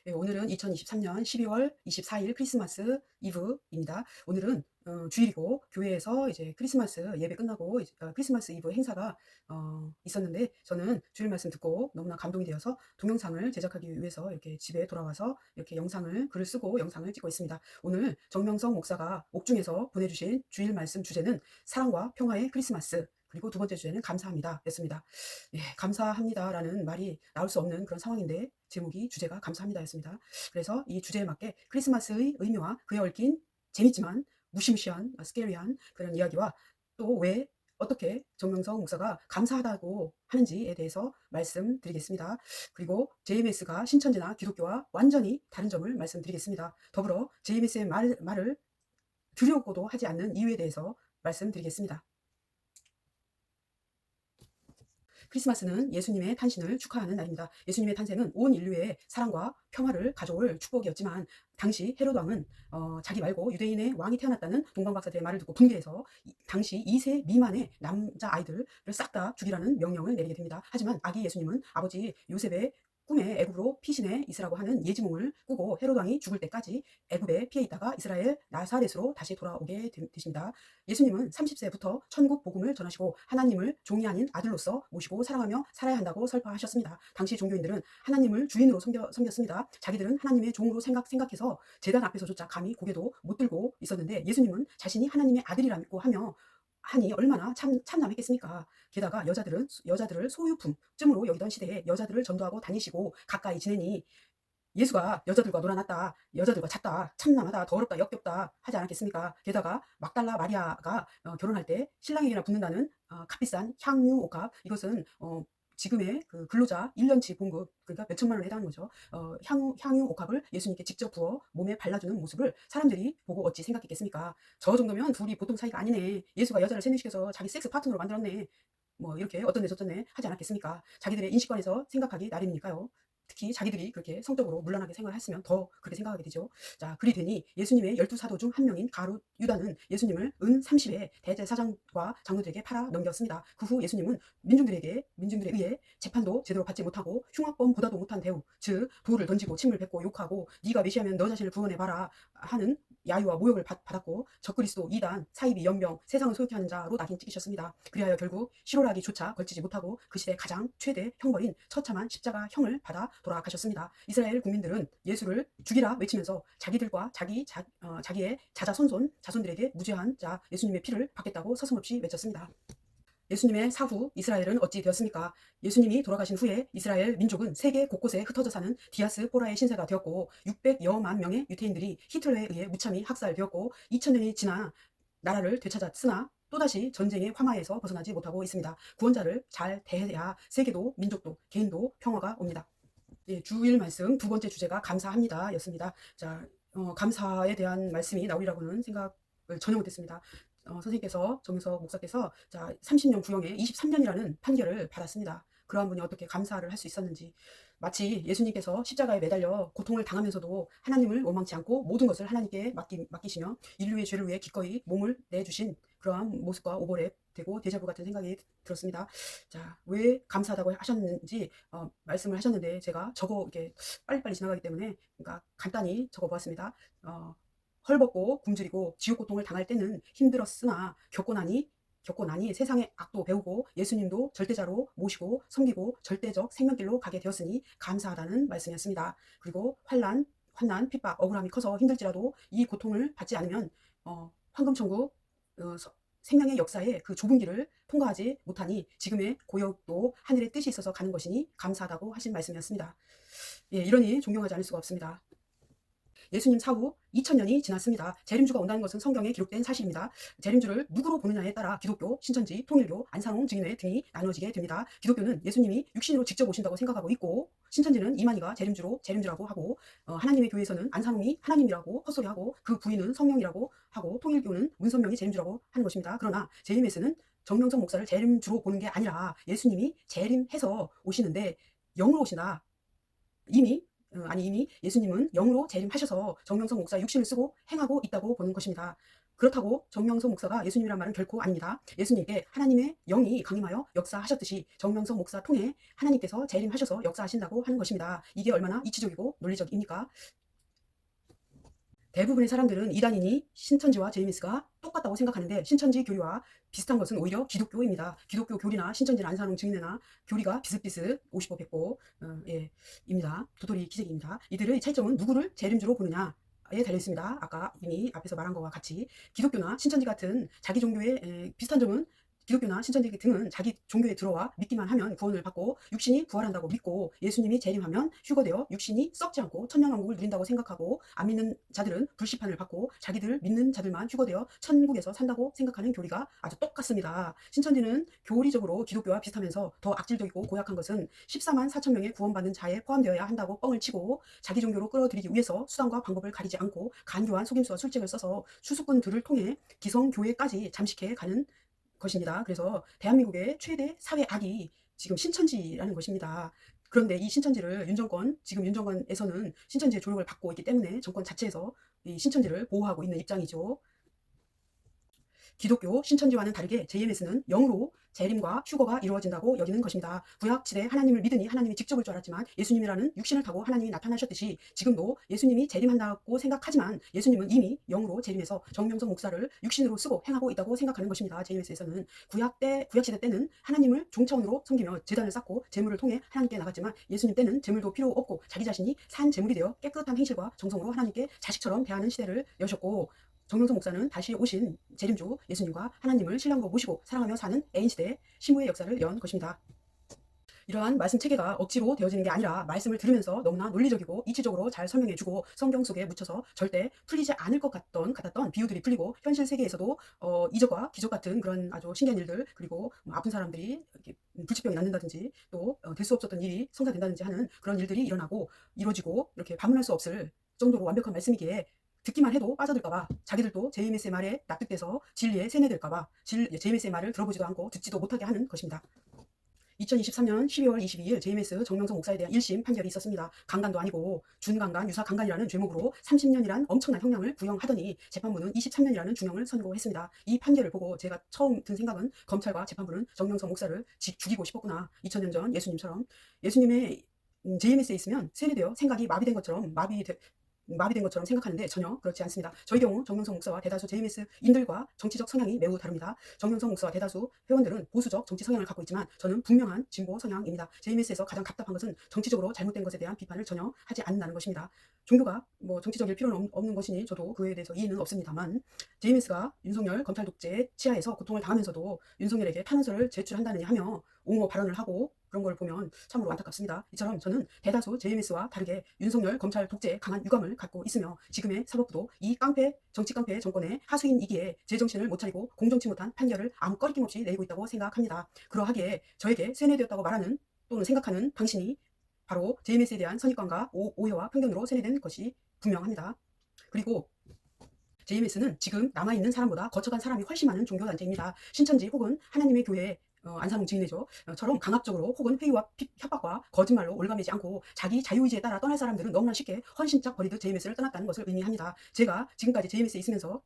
예, 오늘은 2023년 12월 24일 크리스마스 이브입니다. 오늘은 주일이고 교회에서 이제 크리스마스 예배 끝나고 이제, 크리스마스 이브 행사가 있었는데 저는 주일 말씀 듣고 너무나 감동이 되어서 동영상을 제작하기 위해서 이렇게 집에 돌아와서 이렇게 글을 쓰고 영상을 찍고 있습니다. 오늘 정명성 목사가 옥중에서 보내주신 주일 말씀 주제는 사랑과 평화의 크리스마스, 그리고 두 번째 주제는 감사합니다 였습니다. 예, 감사합니다라는 말이 나올 수 없는 그런 상황인데 주제가 감사합니다였습니다. 그래서 이 주제에 맞게 크리스마스의 의미와 그에 얽힌 재밌지만 무시무시한 스케리한 그런 이야기와 또 왜 어떻게 정명성 목사가 감사하다고 하는지에 대해서 말씀드리겠습니다. 그리고 JMS가 신천지나 기독교와 완전히 다른 점을 말씀드리겠습니다. 더불어 JMS의 말을 들여고도 하지 않는 이유에 대해서 말씀드리겠습니다. 크리스마스는 예수님의 탄신을 축하하는 날입니다. 예수님의 탄생은 온 인류의 사랑과 평화를 가져올 축복이었지만 당시 헤롯 왕은 자기 말고 유대인의 왕이 태어났다는 동방박사들의 말을 듣고 분개해서 당시 2세 미만의 남자 아이들을 싹 다 죽이라는 명령을 내리게 됩니다. 하지만 아기 예수님은 아버지 요셉의 꿈에 애굽으로 피신해 있으라고 하는 예지몽을 꾸고 헤롯 왕이 죽을 때까지 애굽에 피해 있다가 이스라엘 나사렛으로 다시 돌아오게 되십니다. 예수님은 30세부터 천국 복음을 전하시고 하나님을 종이 아닌 아들로서 모시고 사랑하며 살아야 한다고 설파하셨습니다. 당시 종교인들은 하나님을 주인으로 섬겼습니다. 자기들은 하나님의 종으로 생각해서 제단 앞에서조차 감히 고개도 못 들고 있었는데 예수님은 자신이 하나님의 아들이라고 하니 얼마나 참남했겠습니까? 게다가 여자들을 소유품쯤으로 여기던 시대에 여자들을 전도하고 다니시고 가까이 지내니 예수가 여자들과 놀아났다, 여자들과 잤다, 참남하다, 더럽다, 역겹다 하지 않았겠습니까? 게다가 막달라 마리아가 결혼할 때 신랑에게나 붙는다는 값비싼 향유 옥합, 이것은 지금의 그 근로자 1년치 봉급, 그러니까 몇 천만 원에 해당하는 거죠. 향유 옥합을 예수님께 직접 부어 몸에 발라주는 모습을 사람들이 보고 어찌 생각했겠습니까? 저 정도면 둘이 보통 사이가 아니네, 예수가 여자를 세뇌시켜서 자기 섹스 파트너로 만들었네, 뭐 이렇게 어떤데 저쩐네 하지 않았겠습니까? 자기들의 인식관에서 생각하기 나름이니까요. 특히 자기들이 그렇게 성적으로 문란하게 생활했으면 더 그렇게 생각하게 되죠. 자, 그리 되니 예수님의 12사도 중 한 명인 가룟 유다는 예수님을 은 30에 대제사장과 장로들에게 팔아 넘겼습니다. 그 후 예수님은 민중들에 의해 재판도 제대로 받지 못하고 흉악범보다도 못한 대우, 즉 돌을 던지고 침을 뱉고 욕하고 네가 메시아면 너 자신을 구원해봐라 하는 야유와 모욕을 받았고 적그리스도, 이단, 사이비, 연병, 세상을 소유케 하는 자로 낙인 찍히셨습니다. 그리하여 결국 실오라기조차 걸치지 못하고 그 시대 가장 최대 형벌인 처참한 십자가형을 받아 돌아가셨습니다. 이스라엘 국민들은 예수를 죽이라 외치면서 자기들과 자기의 자손들에게 무죄한 자 예수님의 피를 받겠다고 서슴없이 외쳤습니다. 예수님의 사후 이스라엘은 어찌 되었습니까? 예수님이 돌아가신 후에 이스라엘 민족은 세계 곳곳에 흩어져 사는 디아스포라의 신세가 되었고 600여만 명의 유태인들이 히틀러에 의해 무참히 학살되었고 2000년이 지나 나라를 되찾았으나 또다시 전쟁의 황하에서 벗어나지 못하고 있습니다. 구원자를 잘 대해야 세계도 민족도 개인도 평화가 옵니다. 예, 주일 말씀 두 번째 주제가 감사합니다 였습니다. 자, 감사에 대한 말씀이 나오리라고는 생각을 전혀 못했습니다. 선생님께서 정명석 목사께서 자 30년 구형에 23년이라는 판결을 받았습니다. 그러한 분이 어떻게 감사를 할 수 있었는지, 마치 예수님께서 십자가에 매달려 고통을 당하면서도 하나님을 원망치 않고 모든 것을 하나님께 맡기시며 인류의 죄를 위해 기꺼이 몸을 내주신 그러한 모습과 오버랩 되고 데자부 같은 생각이 들었습니다. 자, 왜 감사하다고 하셨는지 말씀을 하셨는데 제가 이렇게 빨리빨리 지나가기 때문에 그러니까 간단히 적어보았습니다. 헐벗고 굶주리고 지옥 고통을 당할 때는 힘들었으나 겪고 나니 세상의 악도 배우고 예수님도 절대자로 모시고 섬기고 절대적 생명길로 가게 되었으니 감사하다는 말씀이었습니다. 그리고 환난, 핍박, 억울함이 커서 힘들지라도 이 고통을 받지 않으면 황금천국 생명의 역사에 그 좁은 길을 통과하지 못하니 지금의 고역도 하늘의 뜻이 있어서 가는 것이니 감사하다고 하신 말씀이었습니다. 예, 이러니 존경하지 않을 수가 없습니다. 예수님 사후 2000년이 지났습니다. 재림주가 온다는 것은 성경에 기록된 사실입니다. 재림주를 누구로 보느냐에 따라 기독교, 신천지, 통일교, 안상홍 증인회 등이 나눠지게 됩니다. 기독교는 예수님이 육신으로 직접 오신다고 생각하고 있고, 신천지는 이만희가 재림주라고 하고, 하나님의 교회에서는 안상홍이 하나님이라고 헛소리하고 그 부인은 성령이라고 하고, 통일교는 문선명이 재림주라고 하는 것입니다. 그러나 JMS는 정명석 목사를 재림주로 보는 게 아니라 예수님이 재림해서 오시는데 영으로 오신다. 이미 예수님은 영으로 재림하셔서 정명석 목사 육신을 쓰고 행하고 있다고 보는 것입니다. 그렇다고 정명석 목사가 예수님이란 말은 결코 아닙니다. 예수님께 하나님의 영이 강림하여 역사하셨듯이 정명석 목사 통해 하나님께서 재림하셔서 역사하신다고 하는 것입니다. 이게 얼마나 이치적이고 논리적입니까? 대부분의 사람들은 이단인이 신천지와 JMS가 똑같다고 생각하는데, 신천지 교리와 비슷한 것은 오히려 기독교입니다. 기독교 교리나 신천지 안산홍 증인회나 교리가 비슷비슷 50보 100보 입니다. 도토리 기색입니다. 이들의 차이점은 누구를 재림주로 보느냐에 달려 있습니다. 아까 이미 앞에서 말한 것과 같이 기독교나 신천지 같은 자기 종교의 비슷한 점은, 기독교나 신천지 등은 자기 종교에 들어와 믿기만 하면 구원을 받고 육신이 부활한다고 믿고, 예수님이 재림하면 휴거되어 육신이 썩지 않고 천년왕국을 누린다고 생각하고, 안 믿는 자들은 불시판을 받고 자기들 믿는 자들만 휴거되어 천국에서 산다고 생각하는 교리가 아주 똑같습니다. 신천지는 교리적으로 기독교와 비슷하면서 더 악질적이고 고약한 것은 14만 4천 명의 구원받는 자에 포함되어야 한다고 뻥을 치고, 자기 종교로 끌어들이기 위해서 수단과 방법을 가리지 않고 간교한 속임수와 술책을 써서 수수꾼들을 통해 기성교회까지 잠식해 가는 것입니다. 그래서 대한민국의 최대 사회 악이 지금 신천지라는 것입니다. 그런데 이 신천지를 지금 윤정권에서는 신천지의 조력을 받고 있기 때문에 정권 자체에서 이 신천지를 보호하고 있는 입장이죠. 기독교 신천지와는 다르게 JMS는 영으로 재림과 휴거가 이루어진다고 여기는 것입니다. 구약시대 하나님을 믿으니 하나님이 직접 올 줄 알았지만, 예수님이라는 육신을 타고 하나님이 나타나셨듯이 지금도 예수님이 재림한다고 생각하지만 예수님은 이미 영으로 재림해서 정명석 목사를 육신으로 쓰고 행하고 있다고 생각하는 것입니다. JMS에서는 구약시대 때는 하나님을 종차원으로 섬기며 제단을 쌓고 제물을 통해 하나님께 나갔지만, 예수님 때는 제물도 필요 없고 자기 자신이 산 제물이 되어 깨끗한 행실과 정성으로 하나님께 자식처럼 대하는 시대를 여셨고, 정명석 목사는 다시 오신 재림주 예수님과 하나님을 신랑으로 모시고 사랑하며 사는 N시대 신부의 역사를 연 것입니다. 이러한 말씀 체계가 억지로 되어지는 게 아니라 말씀을 들으면서 너무나 논리적이고 이치적으로 잘 설명해주고 성경 속에 묻혀서 절대 풀리지 않을 것 같았던 비유들이 풀리고, 현실 세계에서도 이적과 기적 같은 그런 아주 신기한 일들, 그리고 아픈 사람들이 이렇게 불치병이 낫는다든지 또 될 수 없었던 일이 성사된다든지 하는 그런 일들이 일어나고 이루어지고, 이렇게 반문할 수 없을 정도로 완벽한 말씀이기에 듣기만 해도 빠져들까봐, 자기들도 JMS의 말에 납득돼서 진리에 세뇌될까봐 JMS의 말을 들어보지도 않고 듣지도 못하게 하는 것입니다. 2023년 12월 22일 JMS 정명석 목사에 대한 1심 판결이 있었습니다. 강간도 아니고 준강간, 유사강간이라는 죄목으로 30년이란 엄청난 형량을 구형하더니 재판부는 23년이라는 중형을 선고했습니다. 이 판결을 보고 제가 처음 든 생각은, 검찰과 재판부는 정명석 목사를 죽이고 싶었구나. 2000년 전 예수님처럼. 예수님의 JMS에 있으면 세뇌되어 생각이 마비된 것처럼 생각하는데 전혀 그렇지 않습니다. 저희 경우 정명석 목사와 대다수 JMS인들과 정치적 성향이 매우 다릅니다. 정명석 목사와 대다수 회원들은 보수적 정치 성향을 갖고 있지만 저는 분명한 진보 성향입니다. JMS에서 가장 답답한 것은 정치적으로 잘못된 것에 대한 비판을 전혀 하지 않는다는 것입니다. 종교가 정치적일 필요는 없는 것이니 저도 그에 대해서 이의는 없습니다만, JMS가 윤석열 검찰 독재 치하에서 고통을 당하면서도 윤석열에게 탄원서를 제출한다느니 하며 옹호 발언을 하고 그런 걸 보면 참으로 안타깝습니다. 이처럼 저는 대다수 JMS와 다르게 윤석열 검찰 독재에 강한 유감을 갖고 있으며, 지금의 사법부도 이 정치 깡패 정권의 하수인이기에 제정신을 못 차리고 공정치 못한 판결을 아무 꺼리낌 없이 내리고 있다고 생각합니다. 그러하기에 저에게 세뇌되었다고 말하는 또는 생각하는 당신이 바로 JMS에 대한 선입관과 오해와 편견으로 세뇌된 것이 분명합니다. 그리고 JMS는 지금 남아있는 사람보다 거쳐간 사람이 훨씬 많은 종교단체입니다. 신천지 혹은 하나님의 교회, 안산홍 증인회죠. 처럼 강압적으로 혹은 회유와 협박과 거짓말로 올가매지 않고 자기 자유의지에 따라 떠날 사람들은 너무나 쉽게 헌신짝 버리듯 JMS를 떠났다는 것을 의미합니다. 제가 지금까지 JMS에 있으면서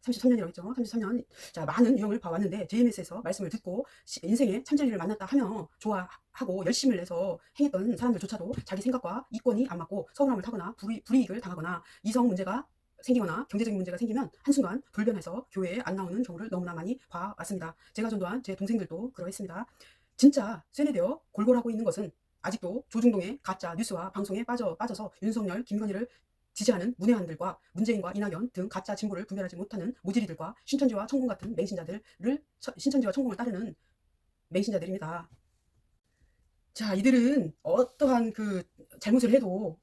33년이라고 했죠. 33년. 자, 많은 유형을 봐왔는데 JMS에서 말씀을 듣고 인생의 참진리를 만났다 하며 좋아하고 열심을 내서 행했던 사람들조차도 자기 생각과 이권이 안 맞고 서운함을 타거나 불이익을 당하거나 이성 문제가 생기거나 경제적인 문제가 생기면 한순간 불변해서 교회에 안 나오는 경우를 너무나 많이 봐왔습니다. 제가 전도한 제 동생들도 그러했습니다. 진짜 세뇌되어 골골하고 있는 것은 아직도 조중동의 가짜 뉴스와 방송에 빠져서 윤석열, 김건희를 지지하는 문외한들과 문재인과 이낙연 등 가짜 진보를 분별하지 못하는 모질이들과 신천지와 천공 같은 신천지와 천공을 따르는 맹신자들입니다. 자, 이들은 어떠한 잘못을 해도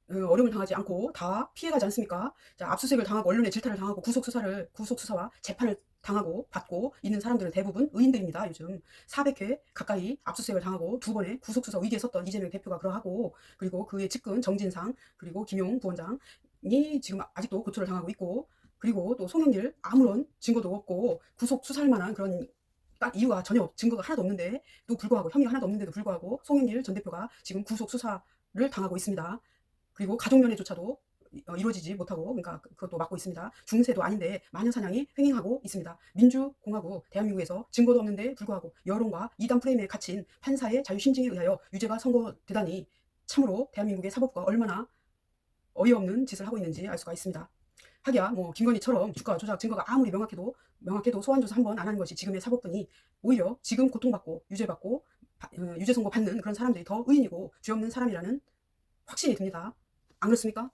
어려움을 당하지 않고 다 피해가지 않습니까? 자, 압수수색을 당하고 언론에 질타를 당하고 구속수사와 재판을 당하고 받고 있는 사람들은 대부분 의인들입니다. 요즘 400회 가까이 압수수색을 당하고 2번의 구속수사 위기에 섰던 이재명 대표가 그러하고, 그리고 그의 측근 정진상, 그리고 김용 부원장이 지금 아직도 고초를 당하고 있고, 그리고 또 송영길 아무런 증거도 없고 구속수사할 만한 그런 딱 이유가 전혀 증거가 하나도 없는데 또 불구하고, 혐의가 하나도 없는데도 불구하고 송영길 전 대표가 지금 구속수사를 당하고 있습니다. 그리고 가족면회조차도 이루어지지 못하고, 그러니까 그것도 막고 있습니다. 중세도 아닌데 마녀사냥이 횡행하고 있습니다. 민주공화국 대한민국에서 증거도 없는데 불구하고 여론과 이단 프레임에 갇힌 판사의 자유심증에 의하여 유죄가 선고되다니 참으로 대한민국의 사법부가 얼마나 어이없는 짓을 하고 있는지 알 수가 있습니다. 하기야 뭐 김건희처럼 주가 조작 증거가 아무리 명확해도 소환 조사 한 번 안 하는 것이 지금의 사법부니 오히려 지금 고통받고 유죄받고 유죄 선고 받는 그런 사람들이 더 의인이고 죄 없는 사람이라는 확신이 듭니다. 안 그렇습니까?